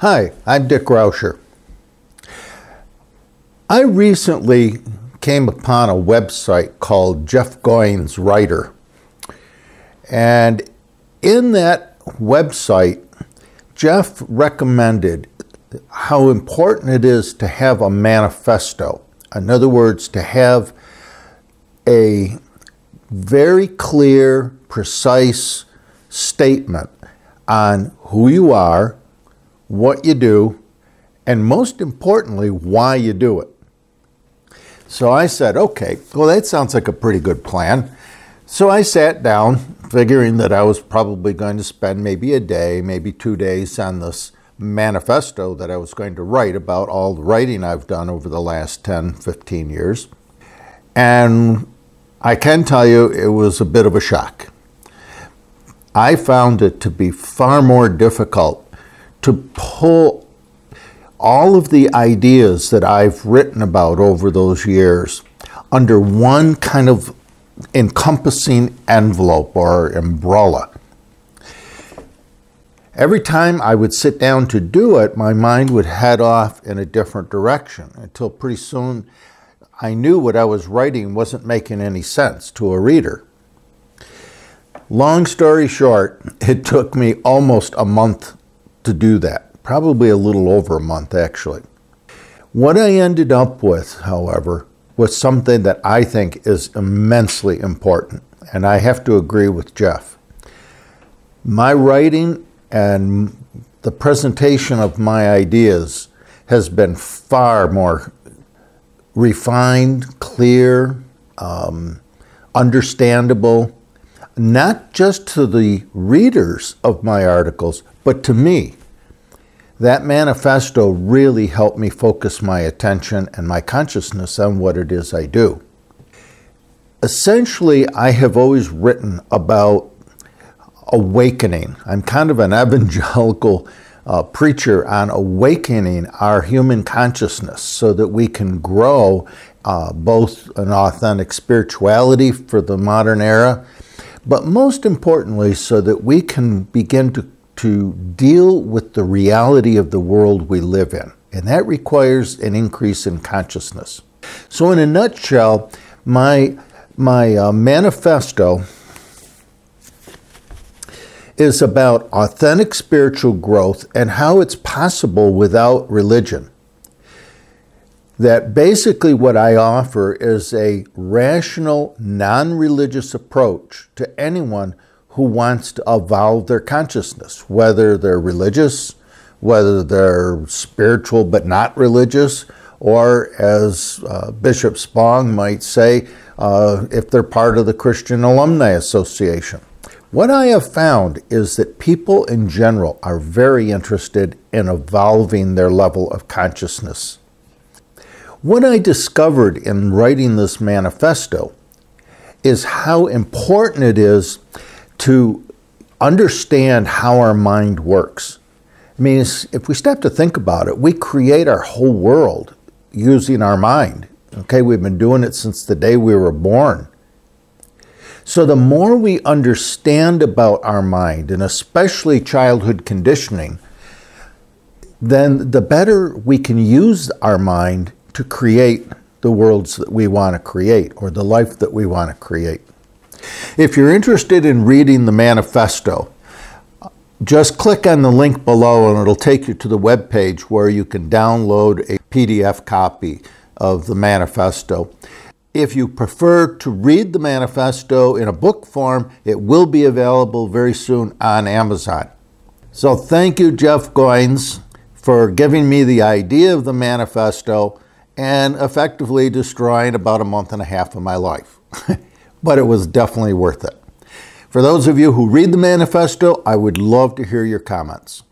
Hi, I'm Dick Rauscher. I recently came upon a website called Jeff Goins Writer. And in that website, Jeff recommended how important it is to have a manifesto. In other words, to have a very clear, precise statement on who you are, what you do, and most importantly, why you do it. So I said, okay, well, that sounds like a pretty good plan. So I sat down, figuring that I was probably going to spend maybe a day, maybe 2 days on this manifesto that I was going to write about all the writing I've done over the last 10, 15 years. And I can tell you it was a bit of a shock. I found it to be far more difficult to pull all of the ideas that I've written about over those years under one kind of encompassing envelope or umbrella. Every time I would sit down to do it, my mind would head off in a different direction until pretty soon I knew what I was writing wasn't making any sense to a reader. Long story short, it took me almost a month to do that, probably a little over a month actually. What I ended up with, however, was something that I think is immensely important, and I have to agree with Jeff. My writing and the presentation of my ideas has been far more refined, clear, understandable, not just to the readers of my articles, but to me. That manifesto really helped me focus my attention and my consciousness on what it is I do. Essentially, I have always written about awakening. I'm kind of an evangelical preacher on awakening our human consciousness so that we can grow both an authentic spirituality for the modern era, but most importantly so that we can begin to deal with the reality of the world we live in. And that requires an increase in consciousness. So in a nutshell, my manifesto is about authentic spiritual growth and how it's possible without religion. That basically what I offer is a rational, non-religious approach to anyone who wants to evolve their consciousness, whether they're religious, whether they're spiritual but not religious, or as Bishop Spong might say, if they're part of the Christian Alumni Association. What I have found is that people in general are very interested in evolving their level of consciousness. What I discovered in writing this manifesto is how important it is to understand how our mind works. I mean, if we stop to think about it, we create our whole world using our mind. Okay, we've been doing it since the day we were born. So the more we understand about our mind, and especially childhood conditioning, then the better we can use our mind to create the worlds that we want to create, or the life that we want to create. If you're interested in reading the manifesto, just click on the link below and it'll take you to the web page where you can download a PDF copy of the manifesto. If you prefer to read the manifesto in a book form, it will be available very soon on Amazon. So thank you, Jeff Goins, for giving me the idea of the manifesto and effectively destroying about a month and a half of my life. But it was definitely worth it. For those of you who read the manifesto, I would love to hear your comments.